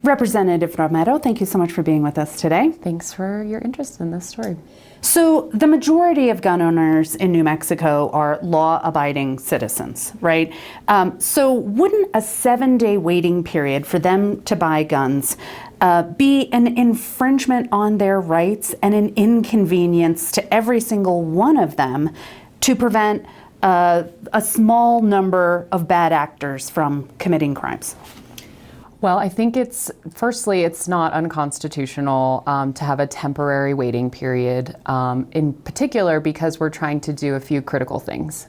Representative Romero, thank you so much for being with us today. Thanks for your interest in this story. So the majority of gun owners in New Mexico are law-abiding citizens, right? So wouldn't a 7-day waiting period for them to buy guns be an infringement on their rights and an inconvenience to every single one of them to prevent a small number of bad actors from committing crimes? Well, I think firstly, it's not unconstitutional to have a temporary waiting period, in particular because we're trying to do a few critical things.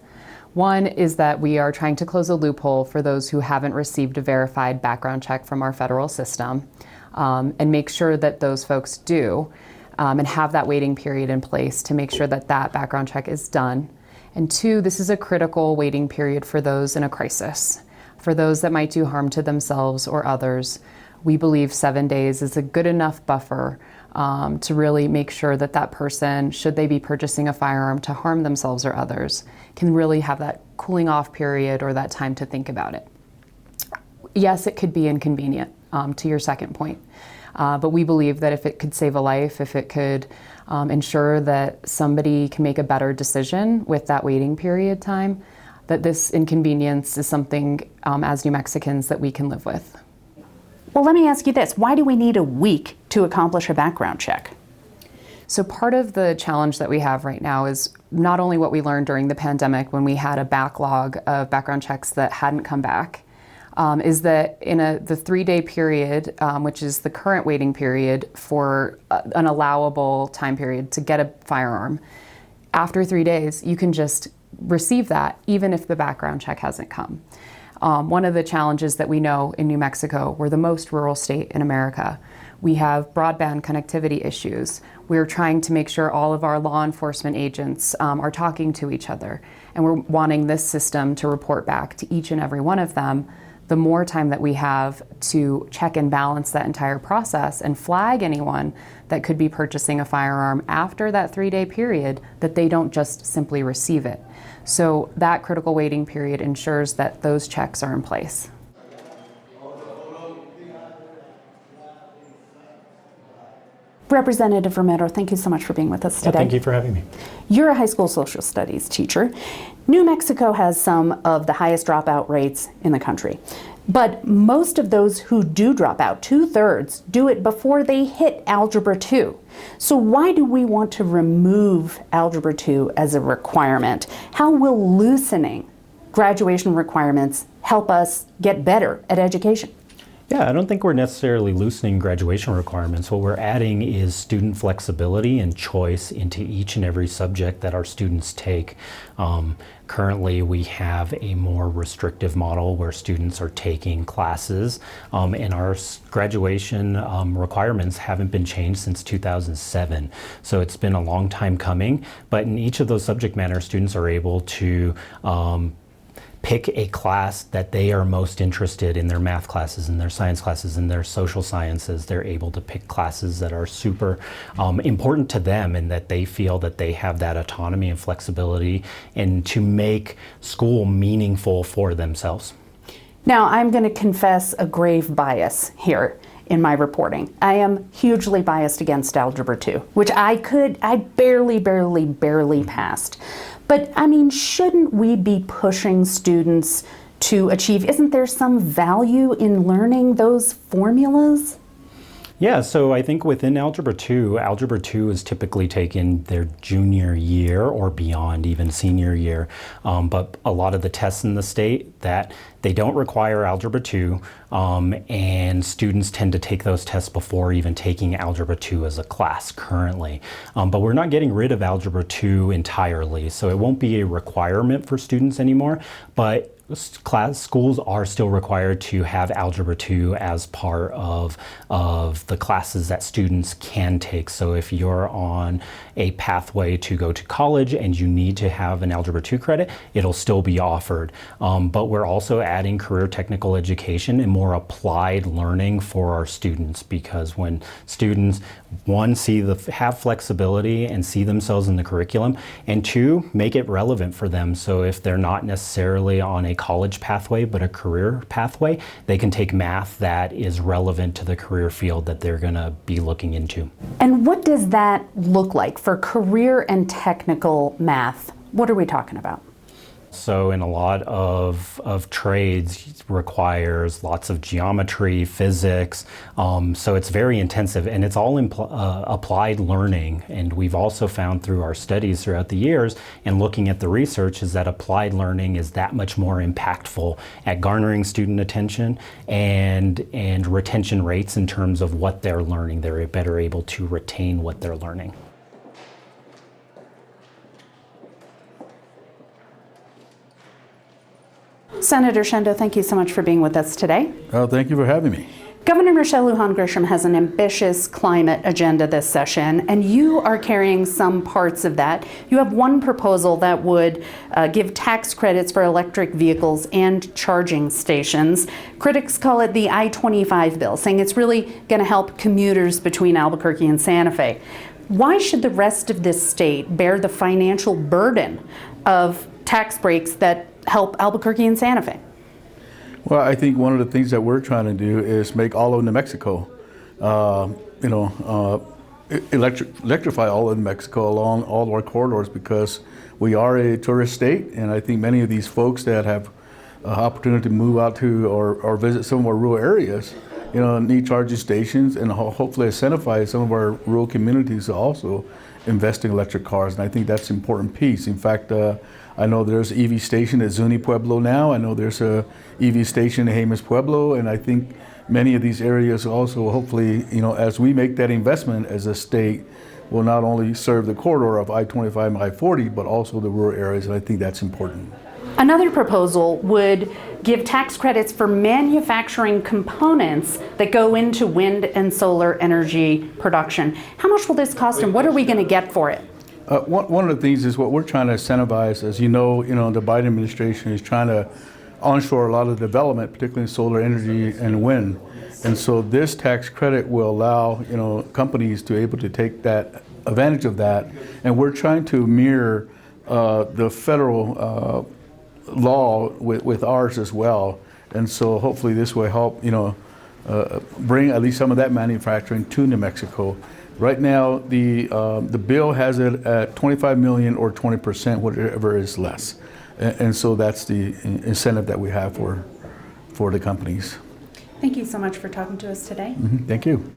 One is that we are trying to close a loophole for those who haven't received a verified background check from our federal system, and make sure that those folks do, and have that waiting period in place to make sure that that background check is done. And two, this is a critical waiting period for those in a crisis. For those that might do harm to themselves or others, we believe 7 days is a good enough buffer to really make sure that that person, should they be purchasing a firearm to harm themselves or others, can really have that cooling off period or that time to think about it. Yes, it could be inconvenient, to your second point, but we believe that if it could save a life, if it could ensure that somebody can make a better decision with that waiting period time, that this inconvenience is something as New Mexicans that we can live with. Well, let me ask you this. Why do we need a week to accomplish a background check? So part of the challenge that we have right now is not only what we learned during the pandemic when we had a backlog of background checks that hadn't come back, is that in the 3-day period, which is the current waiting period for an allowable time period to get a firearm, after 3 days, you can just receive that even if the background check hasn't come. One of the challenges that we know in New Mexico, we're the most rural state in America. We have broadband connectivity issues. We're trying to make sure all of our law enforcement agents are talking to each other, and we're wanting this system to report back to each and every one of them. The more time that we have to check and balance that entire process and flag anyone that could be purchasing a firearm after that 3-day period, that they don't just simply receive it. So that critical waiting period ensures that those checks are in place. Representative Romero, thank you so much for being with us today. Thank you for having me. You're a high school social studies teacher. New Mexico has some of the highest dropout rates in the country, but most of those who do drop out, 2/3, do it before they hit Algebra 2. So why do we want to remove Algebra 2 as a requirement? How will loosening graduation requirements help us get better at education? Yeah, I don't think we're necessarily loosening graduation requirements. What we're adding is student flexibility and choice into each and every subject that our students take. Currently, we have a more restrictive model where students are taking classes, and our graduation requirements haven't been changed since 2007. So it's been a long time coming, but in each of those subject matter, students are able to pick a class that they are most interested in, their math classes, in their science classes, in their social sciences. They're able to pick classes that are super important to them and that they feel that they have that autonomy and flexibility and to make school meaningful for themselves. Now, I'm going to confess a grave bias here in my reporting. I am hugely biased against Algebra 2, which I barely passed. But I mean, shouldn't we be pushing students to achieve? Isn't there some value in learning those formulas? Yeah, so I think within Algebra 2 is typically taken their junior year or beyond, even senior year. But a lot of the tests in the state that they don't require Algebra 2, and students tend to take those tests before even taking Algebra 2 as a class currently. But we're not getting rid of Algebra 2 entirely, so it won't be a requirement for students anymore, but schools are still required to have Algebra 2 as part of the classes that students can take. So if you're on a pathway to go to college and you need to have an Algebra 2 credit, it'll still be offered. But we're also adding career technical education and more applied learning for our students, because when students, one, have flexibility and see themselves in the curriculum, and two, make it relevant for them. So if they're not necessarily on a college pathway, but a career pathway, they can take math that is relevant to the career field that they're going to be looking into. And what does that look like for career and technical math? What are we talking about? So in a lot of trades requires lots of geometry, physics, so it's very intensive, and it's all applied learning. And we've also found through our studies throughout the years and looking at the research is that applied learning is that much more impactful at garnering student attention and retention rates in terms of what they're learning. They're better able to retain what they're learning. Senator Shendo, thank you so much for being with us today. Thank you for having me. Governor Michelle Lujan Grisham has an ambitious climate agenda this session, and you are carrying some parts of that. You have one proposal that would give tax credits for electric vehicles and charging stations. Critics call it the I-25 bill, saying it's really going to help commuters between Albuquerque and Santa Fe. Why should the rest of this state bear the financial burden of tax breaks that help Albuquerque and Santa Fe? Well, I think one of the things that we're trying to do is make all of New Mexico, electrify all of New Mexico along all of our corridors, because we are a tourist state, and I think many of these folks that have opportunity to move out to or visit some of our rural areas, need charging stations, and hopefully incentivize some of our rural communities to also invest in electric cars. And I think that's an important piece. In fact, I know there's an EV station at Zuni Pueblo now. I know there's a EV station in Jemez Pueblo, and I think many of these areas also, hopefully, as we make that investment as a state, will not only serve the corridor of I-25 and I-40, but also the rural areas, and I think that's important. Another proposal would give tax credits for manufacturing components that go into wind and solar energy production. How much will this cost, and what are we going to get for it? One of the things is what we're trying to incentivize. As the Biden administration is trying to onshore a lot of development, particularly in solar energy and wind. And so this tax credit will allow companies to be able to take that advantage of that. And we're trying to mirror the federal law with ours as well. And so hopefully this will help bring at least some of that manufacturing to New Mexico. Right now, the bill has it at 25 million or 20%, whatever is less. And so that's the incentive that we have for the companies. Thank you so much for talking to us today. Thank you.